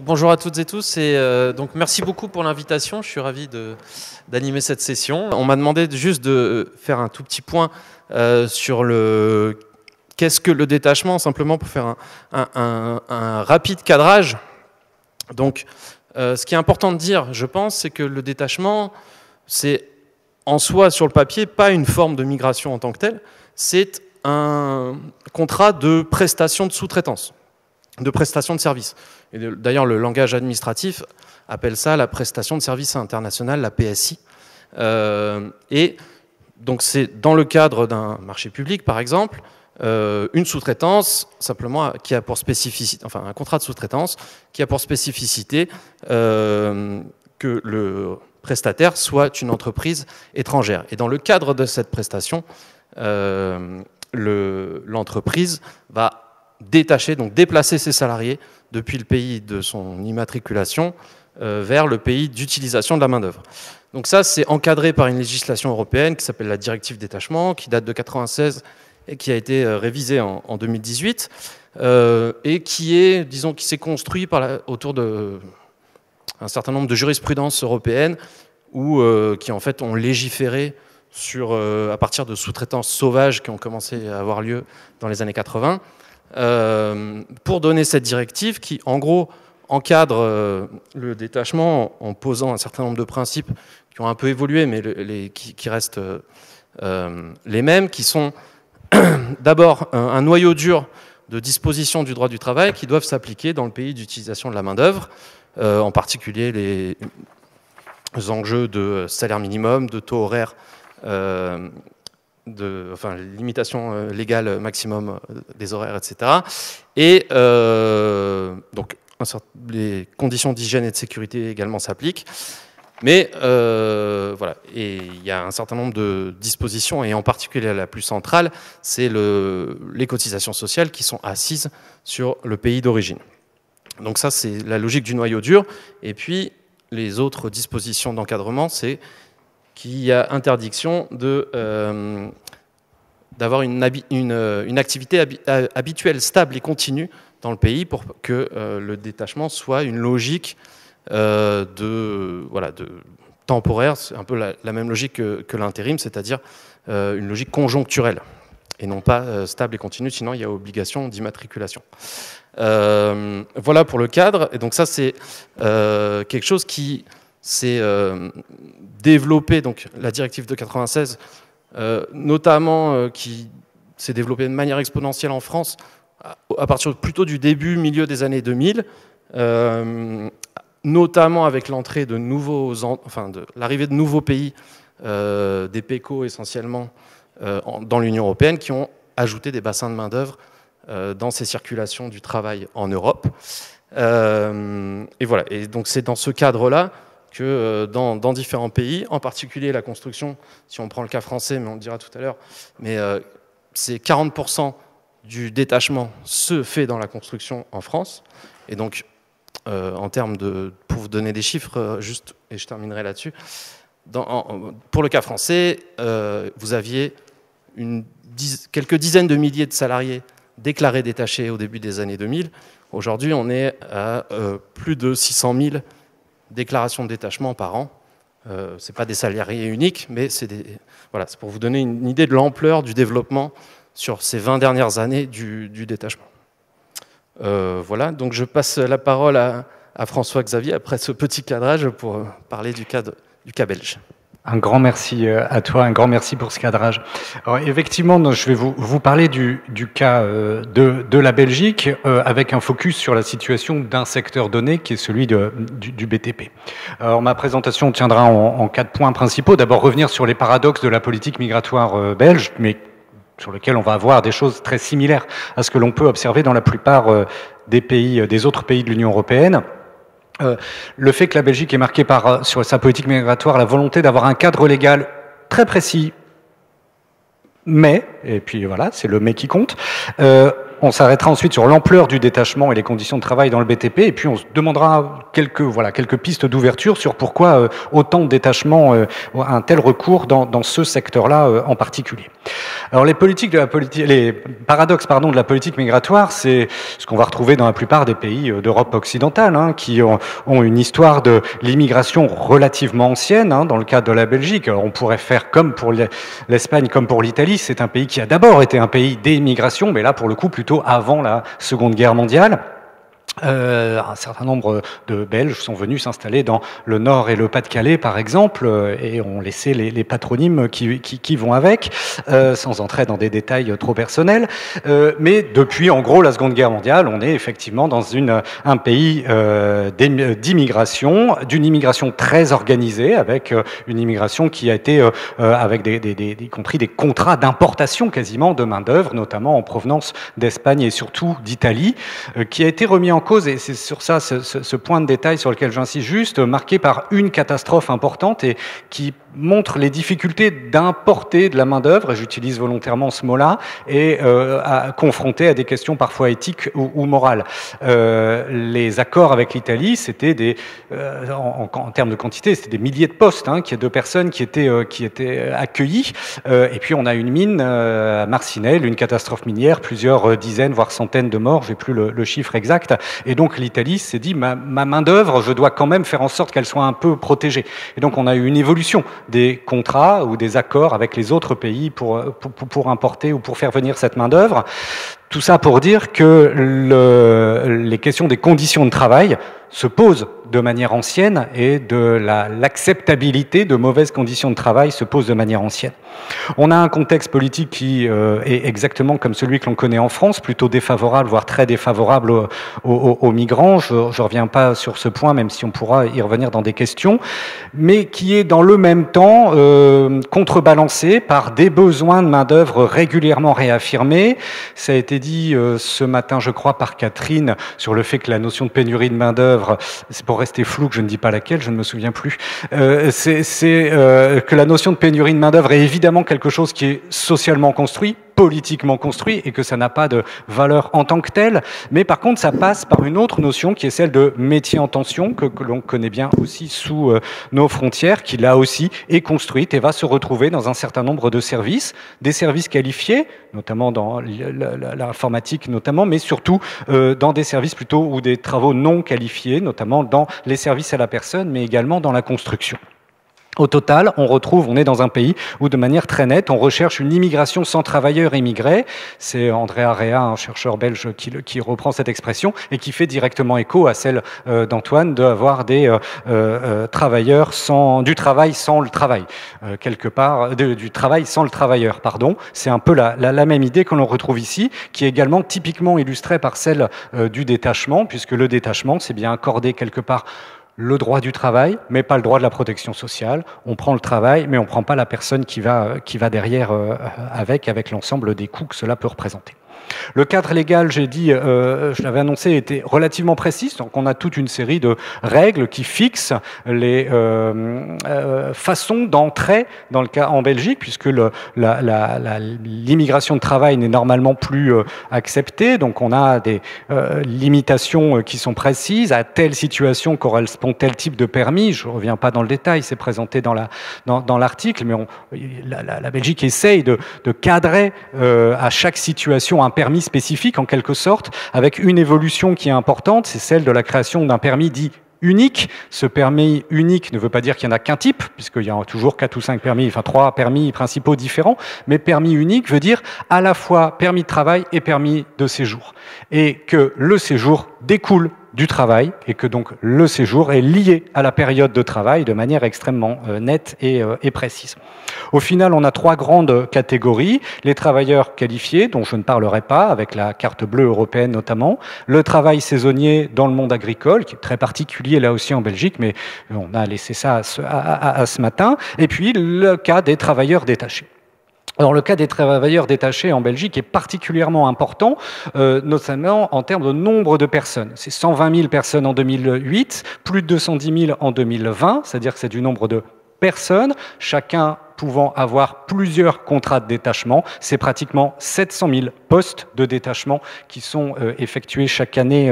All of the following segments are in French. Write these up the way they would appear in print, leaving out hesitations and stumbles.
Bonjour à toutes et tous et donc merci beaucoup pour l'invitation, je suis ravi d'animer cette session. On m'a demandé juste de faire un tout petit point sur le qu'est-ce que le détachement, simplement pour faire un rapide cadrage. Donc ce qui est important de dire, je pense, c'est que le détachement, c'est en soi, sur le papier, pas une forme de migration en tant que telle, c'est un contrat de prestation de sous-traitance, de prestation de service. Et d'ailleurs, le langage administratif appelle ça la prestation de service internationale, la PSI. Et donc c'est dans le cadre d'un marché public, par exemple, une sous-traitance, simplement, qui a pour spécificité, enfin un contrat de sous-traitance, qui a pour spécificité que le prestataire soit une entreprise étrangère. Et dans le cadre de cette prestation, l'entreprise va détacher, donc déplacer ses salariés depuis le pays de son immatriculation vers le pays d'utilisation de la main-d'œuvre. Donc ça, c'est encadré par une législation européenne qui s'appelle la directive détachement, qui date de 1996 et qui a été révisée en 2018, et qui est, disons, qui s'est construit autour de un certain nombre de jurisprudences européennes qui en fait ont légiféré à partir de sous-traitances sauvages qui ont commencé à avoir lieu dans les années 80, pour donner cette directive qui, en gros, encadre le détachement en posant un certain nombre de principes qui ont un peu évolué, mais qui restent les mêmes, qui sont d'abord un noyau dur de dispositions du droit du travail qui doivent s'appliquer dans le pays d'utilisation de la main-d'œuvre, en particulier les enjeux de salaire minimum, de taux horaire, limitation légale maximum des horaires, etc. Et donc les conditions d'hygiène et de sécurité également s'appliquent. Mais voilà, et il y a un certain nombre de dispositions, et en particulier la plus centrale, c'est les cotisations sociales qui sont assises sur le pays d'origine. Donc ça, c'est la logique du noyau dur. Et puis, les autres dispositions d'encadrement, c'est qu'il y a interdiction d'avoir une activité habituelle, stable et continue dans le pays pour que le détachement soit une logique temporaire. C'est un peu la même logique que l'intérim, c'est-à-dire une logique conjoncturelle et non pas stable et continue, sinon il y a obligation d'immatriculation. Voilà pour le cadre. Et donc ça, c'est quelque chose qui s'est développé, donc la directive de 96, notamment qui s'est développée de manière exponentielle en France à partir plutôt du début, milieu des années 2000, notamment avec l'entrée de l'arrivée de nouveaux pays, des PECO essentiellement, dans l'Union européenne, qui ont ajouté des bassins de main-d'œuvre dans ces circulations du travail en Europe. Et voilà. Et donc c'est dans ce cadre-là que dans différents pays, en particulier la construction, si on prend le cas français, mais on le dira tout à l'heure, mais c'est 40% du détachement se fait dans la construction en France. Et donc, en termes pour vous donner des chiffres, juste, et je terminerai là-dessus, pour le cas français, vous aviez quelques dizaines de milliers de salariés déclarés détachés au début des années 2000. Aujourd'hui, on est à plus de 600 000 déclarations de détachement par an. Ce n'est pas des salariés uniques, mais c'est pour vous donner une idée de l'ampleur du développement sur ces 20 dernières années du détachement. Voilà, donc je passe la parole à François-Xavier après ce petit cadrage pour parler du cas belge. Un grand merci à toi, un grand merci pour ce cadrage. Alors, effectivement, je vais vous parler du cas de la Belgique avec un focus sur la situation d'un secteur donné qui est celui du BTP. Alors, ma présentation tiendra en 4 points principaux. D'abord, revenir sur les paradoxes de la politique migratoire belge, mais sur lesquels on va avoir des choses très similaires à ce que l'on peut observer dans la plupart des autres pays de l'Union européenne. Le fait que la Belgique est marquée sur sa politique migratoire la volonté d'avoir un cadre légal très précis, mais, et puis voilà, c'est le mais qui compte, on s'arrêtera ensuite sur l'ampleur du détachement et les conditions de travail dans le BTP, et puis on se demandera quelques pistes d'ouverture sur pourquoi autant de détachement, un tel recours dans ce secteur-là en particulier. Alors les paradoxes de la politique migratoire, c'est ce qu'on va retrouver dans la plupart des pays d'Europe occidentale, hein, qui ont une histoire de l'immigration relativement ancienne, hein, dans le cadre de la Belgique. Alors on pourrait faire comme pour l'Espagne, comme pour l'Italie, c'est un pays qui a d'abord été un pays d'immigration, mais là pour le coup plutôt avant la Seconde Guerre mondiale. Un certain nombre de Belges sont venus s'installer dans le Nord et le Pas-de-Calais, par exemple, et ont laissé les patronymes qui vont avec, sans entrer dans des détails trop personnels. Mais depuis, en gros, la Seconde Guerre mondiale, on est effectivement dans un pays d'immigration, d'une immigration très organisée, avec une immigration qui a été avec y compris des contrats d'importation quasiment de main-d'œuvre, notamment en provenance d'Espagne et surtout d'Italie, qui a été remis en cause, et c'est sur ça, ce point de détail sur lequel j'insiste juste, marqué par une catastrophe importante et qui montre les difficultés d'importer de la main-d'œuvre, et j'utilise volontairement ce mot-là, et confronté à des questions parfois éthiques ou morales. Les accords avec l'Italie, c'était en termes de quantité, c'était des milliers de postes, hein, de personnes qui étaient accueillies. Et puis on a une mine à Marcinelle, une catastrophe minière, plusieurs dizaines, voire centaines de morts, j'ai plus le chiffre exact. Et donc l'Italie s'est dit, ma main-d'œuvre, je dois quand même faire en sorte qu'elle soit un peu protégée. Et donc on a eu une évolution des contrats ou des accords avec les autres pays pour importer ou pour faire venir cette main-d'œuvre. Tout ça pour dire que les questions des conditions de travail se posent de manière ancienne, et l'acceptabilité de mauvaises conditions de travail se pose de manière ancienne. On a un contexte politique qui est exactement comme celui que l'on connaît en France, plutôt défavorable, voire très défavorable aux migrants. Je ne reviens pas sur ce point, même si on pourra y revenir dans des questions, mais qui est dans le même temps contrebalancé par des besoins de main-d'œuvre régulièrement réaffirmés. Ça a été dit ce matin, je crois, par Catherine, sur le fait que la notion de pénurie de main-d'œuvre, c'est pour rester flou que je ne dis pas laquelle, je ne me souviens plus, que la notion de pénurie de main-d'œuvre est évidemment quelque chose qui est socialement construit, politiquement construit, et que ça n'a pas de valeur en tant que telle, mais par contre ça passe par une autre notion qui est celle de métier en tension, que l'on connaît bien aussi sous nos frontières, qui là aussi est construite et va se retrouver dans un certain nombre de services, des services qualifiés, notamment dans l'informatique notamment, mais surtout dans des services plutôt ou des travaux non qualifiés, notamment dans les services à la personne, mais également dans la construction. Au total, on est dans un pays où, de manière très nette, on recherche une immigration sans travailleurs immigrés. C'est André Area, un chercheur belge, qui reprend cette expression et qui fait directement écho à celle d'Antoine d'avoir des travailleurs du travail sans le travail. Quelque part, du travail sans le travailleur, pardon. C'est un peu la même idée que l'on retrouve ici, qui est également typiquement illustrée par celle du détachement, puisque le détachement, c'est bien accorder quelque part le droit du travail, mais pas le droit de la protection sociale. On prend le travail, mais on ne prend pas la personne qui va derrière avec l'ensemble des coûts que cela peut représenter. Le cadre légal, j'ai dit, je l'avais annoncé, était relativement précis. Donc on a toute une série de règles qui fixent les façons d'entrer dans le cas en Belgique, puisque l'immigration de travail n'est normalement plus acceptée. Donc on a des limitations qui sont précises. À telle situation correspond tel type de permis. Je ne reviens pas dans le détail, c'est présenté dans l'article, mais la Belgique essaye de cadrer à chaque situation un permis spécifique en quelque sorte, avec une évolution qui est importante, c'est celle de la création d'un permis dit unique. Ce permis unique ne veut pas dire qu'il n'y en a qu'un type, puisqu'il y a toujours 4 ou 5 permis, enfin 3 permis principaux différents, mais permis unique veut dire à la fois permis de travail et permis de séjour. Et que le séjour découle du travail, et que donc le séjour est lié à la période de travail de manière extrêmement nette et précise. Au final, on a 3 grandes catégories. Les travailleurs qualifiés, dont je ne parlerai pas, avec la carte bleue européenne notamment. Le travail saisonnier dans le monde agricole, qui est très particulier là aussi en Belgique, mais on a laissé ça à ce matin. Et puis le cas des travailleurs détachés. Alors le cas des travailleurs détachés en Belgique est particulièrement important, notamment en termes de nombre de personnes. C'est 120 000 personnes en 2008, plus de 210 000 en 2020, c'est-à-dire que c'est du nombre de personnes, chacun pouvant avoir plusieurs contrats de détachement. C'est pratiquement 700 000 postes de détachement qui sont effectués chaque année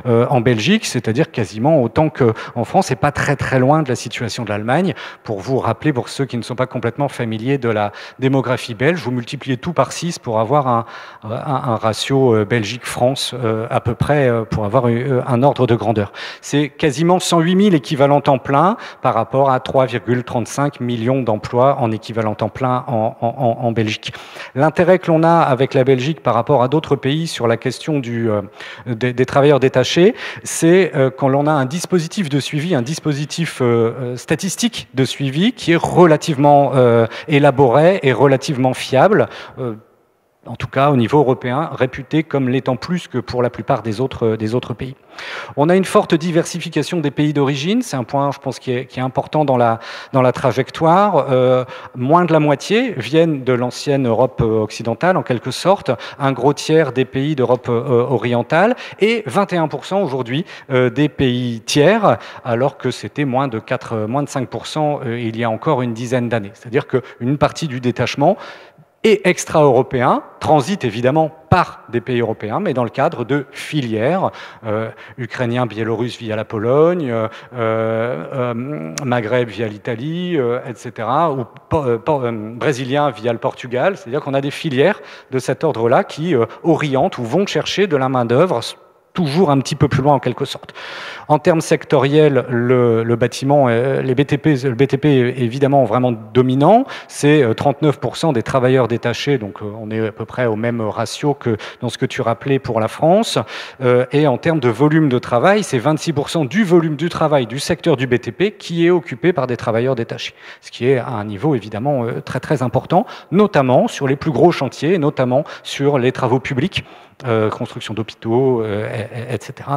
en Belgique, c'est-à-dire quasiment autant qu'en France, et pas très très loin de la situation de l'Allemagne. Pour vous rappeler, pour ceux qui ne sont pas complètement familiers de la démographie belge, vous multipliez tout par 6 pour avoir un ratio Belgique-France à peu près, pour avoir un ordre de grandeur. C'est quasiment 108 000 équivalents temps plein par rapport à 3,35 millions d'emplois en équivalent temps plein en Belgique. L'intérêt que l'on a avec la Belgique par rapport à d'autres pays sur la question des travailleurs détachés, c'est quand l'on a un dispositif de suivi, un dispositif statistique de suivi qui est relativement élaboré et relativement fiable, en tout cas au niveau européen, réputé comme l'étant plus que pour la plupart des autres pays. On a une forte diversification des pays d'origine, c'est un point, je pense, qui est important dans la trajectoire. Moins de la moitié viennent de l'ancienne Europe occidentale, en quelque sorte, un gros tiers des pays d'Europe orientale, et 21% aujourd'hui des pays tiers, alors que c'était moins de 5% il y a encore une dizaine d'années. C'est-à-dire qu'une partie du détachement et extra-européens, transite évidemment par des pays européens, mais dans le cadre de filières, ukrainiens, biélorusses via la Pologne, Maghreb via l'Italie, etc., ou brésiliens via le Portugal. C'est-à-dire qu'on a des filières de cet ordre-là qui orientent ou vont chercher de la main-d'œuvre toujours un petit peu plus loin en quelque sorte. En termes sectoriels, le bâtiment, le BTP est évidemment vraiment dominant. C'est 39% des travailleurs détachés, donc on est à peu près au même ratio que dans ce que tu rappelais pour la France. Et en termes de volume de travail, c'est 26% du volume du travail du secteur du BTP qui est occupé par des travailleurs détachés. Ce qui est à un niveau évidemment très très important, notamment sur les plus gros chantiers, notamment sur les travaux publics, construction d'hôpitaux, etc.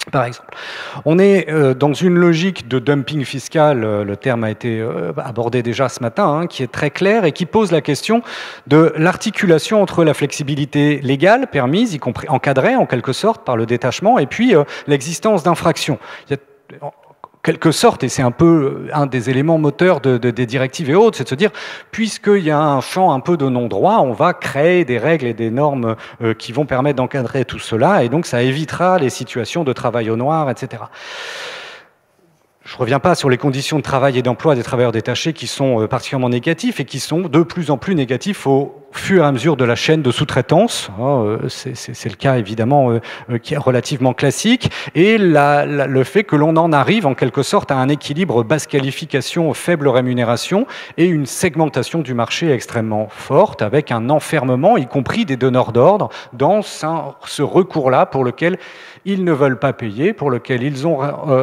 Par exemple. On est dans une logique de dumping fiscal, le terme a été abordé déjà ce matin, qui est très clair et qui pose la question de l'articulation entre la flexibilité légale permise, y compris encadrée en quelque sorte par le détachement, et puis l'existence d'infractions. Il y a, quelque sorte, et c'est un peu un des éléments moteurs des directives et autres, c'est de se dire, puisqu'il y a un champ un peu de non-droit, on va créer des règles et des normes qui vont permettre d'encadrer tout cela, et donc ça évitera les situations de travail au noir, etc. Je ne reviens pas sur les conditions de travail et d'emploi des travailleurs détachés qui sont particulièrement négatifs et qui sont de plus en plus négatifs au fur et à mesure de la chaîne de sous-traitance. C'est le cas évidemment qui est relativement classique. Et le fait que l'on en arrive en quelque sorte à un équilibre basse qualification, faible rémunération et une segmentation du marché extrêmement forte avec un enfermement, y compris des donneurs d'ordre, dans ce recours-là pour lequel ils ne veulent pas payer, pour lequel ils ont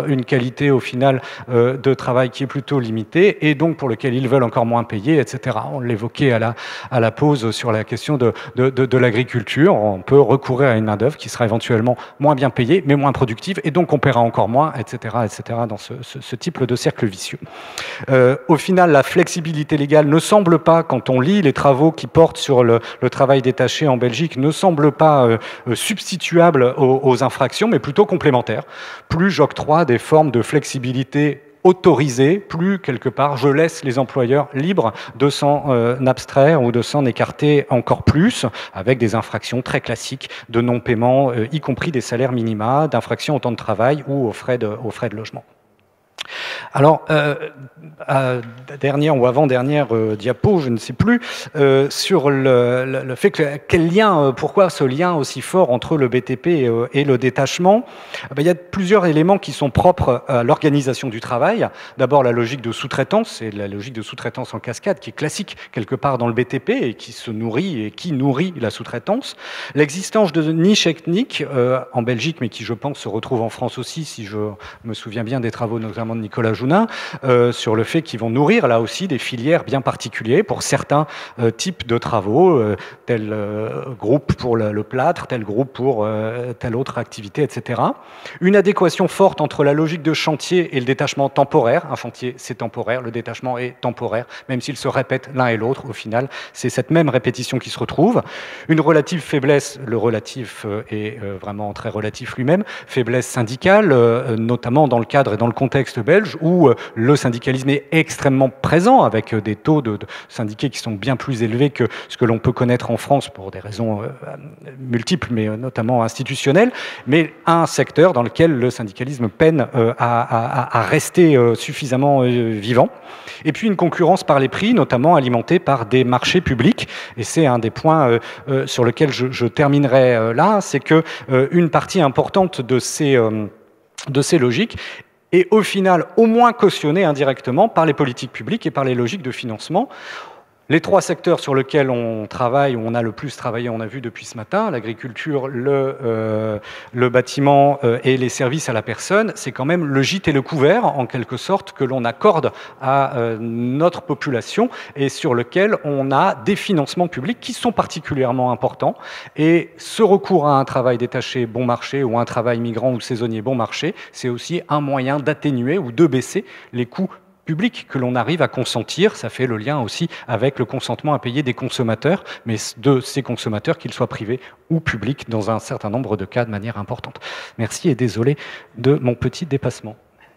une qualité au final de travail qui est plutôt limitée et donc pour lequel ils veulent encore moins payer, etc. On l'évoquait à la pause sur la question de l'agriculture. On peut recourir à une main-d'œuvre qui sera éventuellement moins bien payée, mais moins productive, et donc on paiera encore moins, etc., etc., dans ce type de cercle vicieux. Au final, la flexibilité légale ne semble pas, quand on lit les travaux qui portent sur le travail détaché en Belgique, ne semble pas substituable aux infractions, mais plutôt complémentaire. Plus j'octroie des formes de flexibilité autorisées, plus quelque part je laisse les employeurs libres de s'en abstraire ou de s'en écarter encore plus, avec des infractions très classiques de non-paiement, y compris des salaires minima, d'infractions au temps de travail ou aux frais de logement. Alors, dernière ou avant-dernière diapo, je ne sais plus, sur le fait que quel lien, pourquoi ce lien aussi fort entre le BTP et le détachement? Il y a plusieurs éléments qui sont propres à l'organisation du travail. D'abord, la logique de sous-traitance, c'est la logique de sous-traitance en cascade qui est classique quelque part dans le BTP et qui se nourrit et qui nourrit la sous-traitance. L'existence de niches ethniques en Belgique, mais qui, je pense, se retrouve en France aussi, si je me souviens bien des travaux notamment de Nicolas Jounin, sur le fait qu'ils vont nourrir là aussi des filières bien particulières pour certains types de travaux, tel groupe pour le plâtre, tel groupe pour telle autre activité, etc. Une adéquation forte entre la logique de chantier et le détachement temporaire. Un chantier, c'est temporaire, le détachement est temporaire, même s'ils se répètent l'un et l'autre, au final, c'est cette même répétition qui se retrouve. Une relative faiblesse, le relatif est vraiment très relatif lui-même, faiblesse syndicale, notamment dans le cadre et dans le contexte belge, où où le syndicalisme est extrêmement présent, avec des taux de syndiqués qui sont bien plus élevés que ce que l'on peut connaître en France pour des raisons multiples, mais notamment institutionnelles, mais un secteur dans lequel le syndicalisme peine à rester suffisamment vivant. Et puis une concurrence par les prix, notamment alimentée par des marchés publics. Et c'est un des points sur lequel je terminerai là, c'est que une partie importante de ces logiques est au final au moins cautionnée indirectement par les politiques publiques et par les logiques de financement. Les trois secteurs sur lesquels on travaille, où on a le plus travaillé, on a vu depuis ce matin, l'agriculture, le bâtiment et les services à la personne, c'est quand même le gîte et le couvert, en quelque sorte, que l'on accorde à notre population et sur lequel on a des financements publics qui sont particulièrement importants. Et ce recours à un travail détaché bon marché ou un travail migrant ou saisonnier bon marché, c'est aussi un moyen d'atténuer ou de baisser les coûts public que l'on arrive à consentir. Ça fait le lien aussi avec le consentement à payer des consommateurs, mais de ces consommateurs, qu'ils soient privés ou publics, dans un certain nombre de cas de manière importante. Merci et désolé de mon petit dépassement.